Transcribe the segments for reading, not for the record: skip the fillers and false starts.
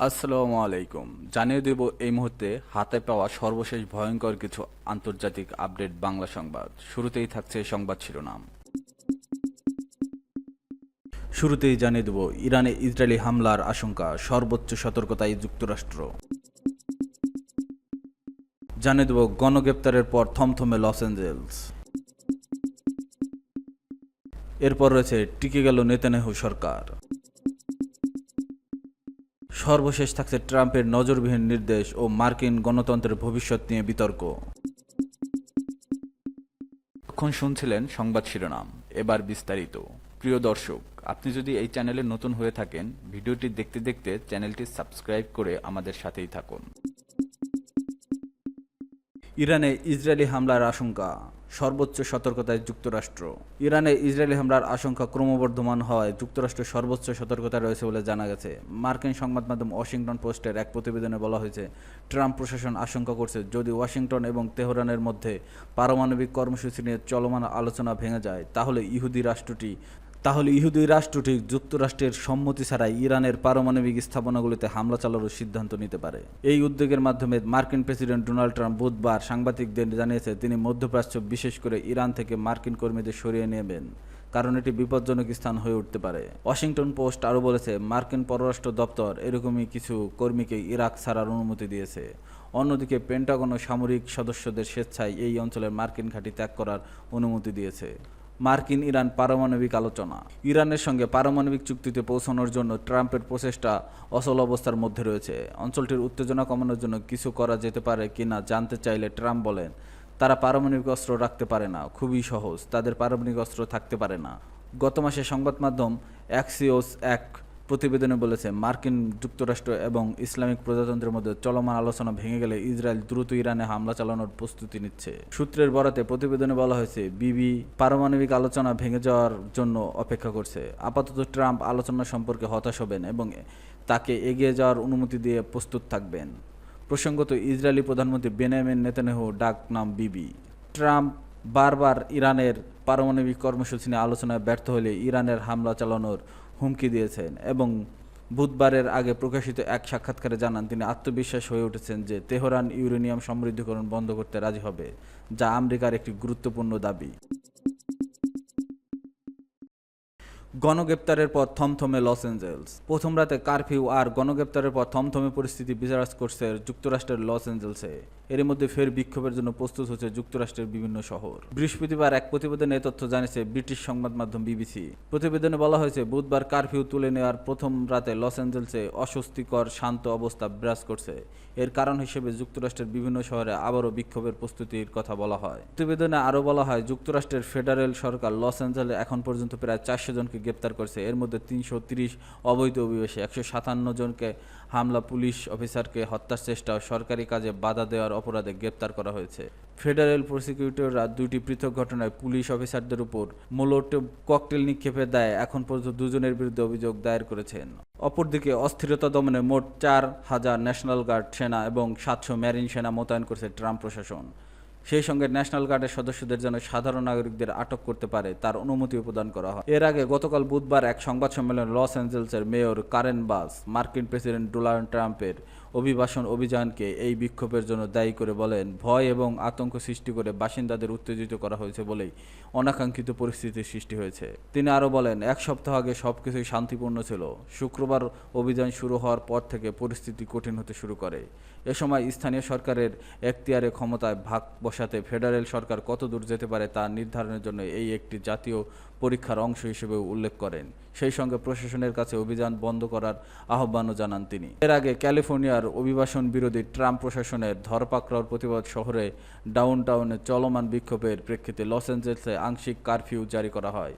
আসসালামু আলাইকুম। জানিয়ে দেব এই মুহূর্তে হাতে পাওয়া সর্বশেষ ভয়ঙ্কর কিছু আন্তর্জাতিক আপডেট বাংলা সংবাদ। শুরুতেই থাকছে সংবাদ শিরোনাম। শুরুতেই জানিয়ে দেব ইরানে ইসরায়েলি হামলার আশঙ্কা, সর্বোচ্চ সতর্কতায় যুক্তরাষ্ট্র। জানিয়ে দেব গণগ্রেপ্তারের পর থমথমে লস অ্যাঞ্জেলস। এরপর রয়েছে টিকে গেল নেতানিয়াহু সরকার। সর্বশেষ থাকছে ট্রাম্পের নজরবিহীন নির্দেশ ও মার্কিন গণতন্ত্রের ভবিষ্যৎ নিয়ে বিতর্ক। এখন শুনছিলেন সংবাদ শিরোনাম, এবার বিস্তারিত। প্রিয় দর্শক, আপনি যদি এই চ্যানেলে নতুন হয়ে থাকেন, ভিডিওটি দেখতে দেখতে চ্যানেলটি সাবস্ক্রাইব করে আমাদের সাথেই থাকুন। ইরানে ইসরায়েলি হামলার আশঙ্কা, সর্বোচ্চ সতর্কতায় যুক্তরাষ্ট্র। ইরানে ইসরায়েলি হামলার আশঙ্কা ক্রমবর্ধমান হওয়ায় যুক্তরাষ্ট্রের সর্বোচ্চ সতর্কতা রয়েছে বলে জানা গেছে। মার্কিন সংবাদ মাধ্যম ওয়াশিংটন পোস্টের এক প্রতিবেদনে বলা হয়েছে, ট্রাম্প প্রশাসন আশঙ্কা করছে যদি ওয়াশিংটন এবং তেহরানের মধ্যে পারমাণবিক কর্মসূচি নিয়ে চলমান আলোচনা ভেঙে যায়, তাহলে ইহুদি রাষ্ট্রটি যুক্তরাষ্ট্রের সম্মতি ছাড়াই ইরানের পারমাণবিক স্থাপনাগুলিতে হামলা চালানোর সিদ্ধান্ত নিতে পারে। এই উদ্যোগের মাধ্যমে মার্কিন প্রেসিডেন্ট ডোনাল্ড ট্রাম্প বুধবার সাংবাদিকদের জানিয়েছে তিনি মধ্যপ্রাচ্য, বিশেষ করে ইরান থেকে মার্কিন কর্মীদের সরিয়ে নেবেন, কারণ এটি বিপজ্জনক স্থান হয়ে উঠতে পারে। ওয়াশিংটন পোস্ট আরও বলেছে, মার্কিন পররাষ্ট্র দপ্তর এরকমই কিছু কর্মীকে ইরাক ছাড়ার অনুমতি দিয়েছে। অন্যদিকে পেন্টাগনও সামরিক সদস্যদের স্বেচ্ছায় এই অঞ্চলের মার্কিন ঘাঁটি ত্যাগ করার অনুমতি দিয়েছে। মার্কিন ইরান পারমাণবিক আলোচনা। ইরানের সঙ্গে পারমাণবিক চুক্তিতে পৌঁছানোর জন্য ট্রাম্পের প্রচেষ্টা অচল অবস্থার মধ্যে রয়েছে। অঞ্চলটির উত্তেজনা কমানোর জন্য কিছু করা যেতে পারে কিনা জানতে চাইলে ট্রাম্প বলেন, তারা পারমাণবিক অস্ত্র রাখতে পারে না, খুবই সহজ, তাদের পারমাণবিক অস্ত্র থাকতে পারে না। গত মাসে সংবাদ মাধ্যম অ্যাক্সিওস এক প্রতিবেদনে বলেছে, মার্কিন যুক্তরাষ্ট্র এবং ইসলামিক প্রজাতন্ত্রের মধ্যে চলমান আলোচনা ভেঙে গেলে ইসরায়েল দ্রুত ইরানে হামলা চালানোর প্রস্তুতি নিচ্ছে। সূত্রের বরাতে প্রতিবেদনে বলা হয়েছে, বিবি পারমাণবিক আলোচনা ভেঙে যাওয়ার জন্য অপেক্ষা করছে। আপাতত ট্রাম্প আলোচনা সম্পর্কে হতাশ হবেন এবং তাকে এগিয়ে যাওয়ার অনুমতি দিয়ে প্রস্তুত থাকবেন। প্রসঙ্গত, ইসরায়েলি প্রধানমন্ত্রী বেনিয়ামিন নেতানিয়াহু ডাক নাম বিবি। ট্রাম্প বারবার ইরানের পারমাণবিক কর্মসূচি নিয়ে আলোচনায় ব্যর্থ হলে ইরানের হামলা চালানোর হুমকি দিয়েছেন এবং বুধবারের আগে প্রকাশিত এক সাক্ষাৎকারে জানান তিনি আত্মবিশ্বাস হয়ে উঠেছেন যে তেহরান ইউরেনিয়াম সমৃদ্ধকরণ বন্ধ করতে রাজি হবে, যা আমেরিকার একটি গুরুত্বপূর্ণ দাবি। গণগ্রেপ্তারের পর থমথমে লস অ্যাঞ্জেলস। প্রথম রাতে কারফিউ আর গণগ্রেপ্তারের পর থমথমে পরিস্থিতি বিরাজ করছে যুক্তরাষ্ট্রের লস অ্যাঞ্জেলসে। এর মধ্যে ফের বিক্ষোভের জন্য প্রস্তুত হচ্ছে যুক্তরাষ্ট্রের বিভিন্ন শহর। বৃহস্পতিবার এক প্রতিবেদনে এ তথ্য জানিয়েছে ব্রিটিশ সংবাদ মাধ্যম বিবিসি। প্রতিবেদনে বলা হয়েছে, বুধবার কারফিউ তুলে নেওয়ার প্রথম রাতে লস অ্যাঞ্জেলসে অস্বস্তিকর শান্ত অবস্থা বিরাজ করছে। এর কারণ হিসেবে যুক্তরাষ্ট্রের বিভিন্ন শহরে আবারও বিক্ষোভের প্রস্তুতির কথা বলা হয়। প্রতিবেদনে আরও বলা হয়, যুক্তরাষ্ট্রের ফেডারেল সরকার লস অ্যাঞ্জেলে এখন পর্যন্ত প্রায় 400 জনকে গ্রেপ্তার করেছে। এর মধ্যে 330 অবৈধ অভিবাসী, 157 জনকে হামলা, পুলিশ অফিসারকে হত্যার চেষ্টা ও সরকারি কাজে বাধা দেওয়ার অপরাধে গ্রেপ্তার করা হয়েছে। ফেডারেল প্রসিকিউটররা দুইটি পৃথক ঘটনায় পুলিশ অফিসারদের উপর মোলোটোভ ককটেল নিক্ষেপের দায়ে এখন পর্যন্ত 2 জনের বিরুদ্ধে অভিযোগ দায়ের করেছেন। অপরদিকে অস্থিরতা দমনে মোট 4000 ন্যাশনাল গার্ড সেনা এবং 700 মেরিন সেনা মোতায়েন করেছে ট্রাম্প প্রশাসন। সেই সঙ্গে ন্যাশনাল গার্ডের সদস্যদের যেন সাধারণ নাগরিকদের আটক করতে পারে তার অনুমতিও প্রদান করা হয়। এর আগে গতকাল বুধবার এক সংবাদ সম্মেলনে লস অ্যাঞ্জেলসের মেয়র কারেন বাস মার্কিন প্রেসিডেন্ট ডোনাল্ড ট্রাম্পের অভিবাসন অভিযানকে এই বিক্ষোভের জন্য দায়ী করে বলেন, ভয় এবং আতঙ্ক সৃষ্টি করে বাসিন্দাদের উত্তেজিত করা হয়েছে বলেই অনাকাঙ্ক্ষিত পরিস্থিতির সৃষ্টি হয়েছে। তিনি আরও বলেন, এক সপ্তাহ আগে সবকিছুই শান্তিপূর্ণ ছিল। শুক্রবার অভিযান শুরু হওয়ার পর থেকে পরিস্থিতি কঠিন হতে শুরু করে। এ সময় স্থানীয় সরকারের এখতিয়ারে ক্ষমতায় ভাগ বসাতে ফেডারেল সরকার কত দূর যেতে পারে তা নির্ধারণের জন্য এই একটি জাতীয় পরীক্ষার অংশ হিসেবে উল্লেখ করেন। সেই সঙ্গে প্রশাসনের কাছে অভিযান বন্ধ করার আহ্বানও জানান তিনি। এর আগে ক্যালিফোর্নিয়ার অভিবাসন বিরোধী ট্রাম্প প্রশাসনের ধরপাকড়ার প্রতিবাদ শহরে ডাউনটাউনে চলমান বিক্ষোভের প্রেক্ষিতে লস অ্যাঞ্জেলসে আংশিক কারফিউ জারি করা হয়।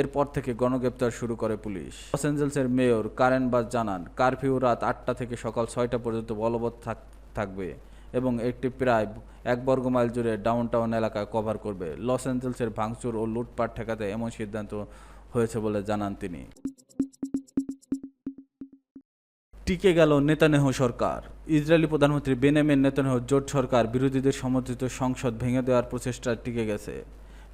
এরপর থেকে গণগ্রেপ্তার শুরু করে পুলিশ। লস অ্যাঞ্জেলসের মেয়র কারেন বাস জানান, কারফিউ রাত 8টা থেকে সকাল 6টা পর্যন্ত বলবৎ থাকবে এবং একটি প্রায় 1 বর্গ মাইল জুড়ে ডাউনটাউন এলাকা কভার করবে। লস অ্যাঞ্জেলসের ভাঙচুর ও লুটপাট ঠেকাতে এমন সিদ্ধান্ত হয়েছে বলে জানান তিনি। টিকে গেল নেতানিয়াহু সরকার। ইসরায়েলি প্রধানমন্ত্রী বেনিয়ামিন নেতানিয়াহু জোট সরকার বিরোধীদের সমর্থিত সংসদ ভেঙে দেওয়ার প্রচেষ্টা টিকে গেছে।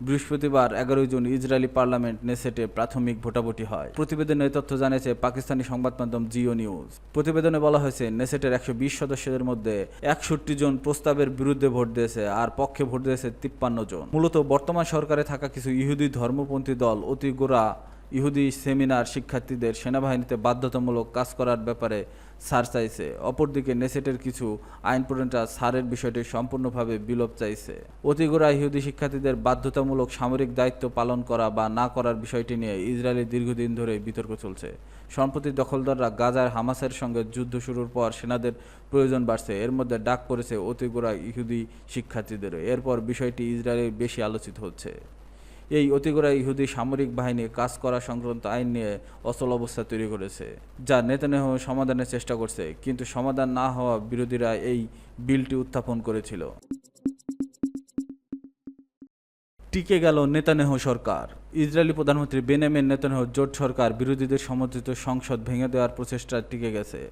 বৃহস্পতিবার 11 জুন ইসরায়েলি পার্লামেন্ট নেসেটে প্রাথমিক ভোটাভুটি হয়। প্রতিবেদনে এই তথ্য জানিয়েছে পাকিস্তানি সংবাদ মাধ্যম জিও নিউজ। প্রতিবেদনে বলা হয়েছে, নেসেটের 120 সদস্যদের মধ্যে 61 জন প্রস্তাবের বিরুদ্ধে ভোট দিয়েছে আর পক্ষে ভোট দিয়েছে 53 জন। মূলত বর্তমান সরকারে থাকা কিছু ইহুদি ধর্মপন্থী দল অতি গোড়া ইহুদি সেমিনার শিক্ষার্থীদের সেনাবাহিনীতে বাধ্যতামূলক কাজ করার ব্যাপারে ছাড় চাইছে। অপরদিকে নেসেটের কিছু আইন প্রণেতা ছাড়ের বিষয়টি সম্পূর্ণভাবে বিলোপ চাইছে। অতিগোড়া ইহুদি শিক্ষার্থীদের বাধ্যতামূলক সামরিক দায়িত্ব পালন করা বা না করার বিষয়টি নিয়ে ইসরায়েলে দীর্ঘদিন ধরে বিতর্ক চলছে। সম্প্রতি দখলদাররা গাজার হামাসের সঙ্গে যুদ্ধ শুরুর পর সেনাদের প্রয়োজন বাড়ছে। এর মধ্যে ডাক পড়েছে অতিগোড়া ইহুদি শিক্ষার্থীদেরও। এরপর বিষয়টি ইসরায়েলে বেশি আলোচিত হচ্ছে। এই অতিগোড়া ইহুদি সামরিক বাহিনী কাজ করা সংক্রান্ত আইন নিয়ে অচল অবস্থা তৈরি করেছে, যা নেতানিয়াহু সমাধানের চেষ্টা করছে, কিন্তু সমাধান না হওয়া বিরোধীরা এই বিলটি উত্থাপন করেছিল। টিকে গেল নেতানিয়াহু সরকার। ইসরায়েলি প্রধানমন্ত্রী বেনিয়ামিন নেতানিয়াহু জোট সরকার বিরোধীদের সমর্থিত সংসদ ভেঙে দেওয়ার প্রচেষ্টা টিকে গেছে।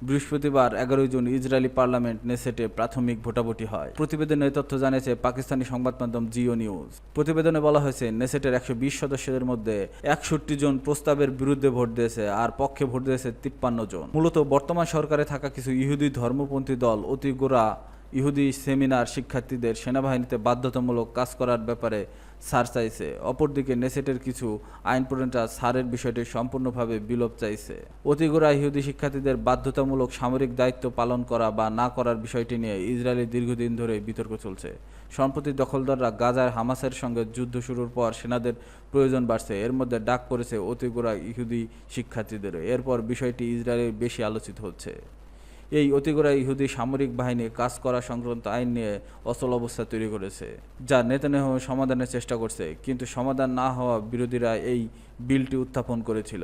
বৃহস্পতিবার 11 জুন ইসরায়েলি পার্লামেন্ট নেসেটে প্রাথমিক ভোটাভুটি হয়। প্রতিবেদনে এই তথ্য জানিয়েছে পাকিস্তানি সংবাদ মাধ্যম জিও নিউজ। প্রতিবেদনে বলা হয়েছে, নেসেটের 120 সদস্যদের মধ্যে 61 জন প্রস্তাবের বিরুদ্ধে ভোট দিয়েছে আর পক্ষে ভোট দিয়েছে 53 জন। মূলত বর্তমান সরকারে থাকা কিছু ইহুদি ধর্মপন্থী দল অতি গোড়া ইহুদি সেমিনার শিক্ষার্থীদের সেনাবাহিনীতে বাধ্যতামূলক কাজ করার ব্যাপারে ছাড় চাইছে। অপরদিকে নেসেটের কিছু আইন প্রণেতা ছাড়ের বিষয়টি সম্পূর্ণভাবে বিলোপ চাইছে। অতিগোড়া ইহুদি শিক্ষার্থীদের বাধ্যতামূলক সামরিক দায়িত্ব পালন করা বা না করার বিষয়টি নিয়ে ইসরায়েলে দীর্ঘদিন ধরে বিতর্ক চলছে। সম্প্রতি দখলদাররা গাজার হামাসের সঙ্গে যুদ্ধ শুরুর পর সেনাদের প্রয়োজন বাড়ছে। এর মধ্যে ডাক পড়েছে অতিগোড়া ইহুদি শিক্ষার্থীদেরও। এরপর বিষয়টি ইসরায়েলে বেশি আলোচিত হচ্ছে। এই অতিগোড়া ইহুদি সামরিক বাহিনী কাজ করা সংক্রান্ত আইন নিয়ে অচল অবস্থা তৈরি করেছে, যা নেতানিয়াহু সমাধানের চেষ্টা করছে, কিন্তু সমাধান না হওয়া বিরোধীরা এই বিলটি উত্থাপন করেছিল।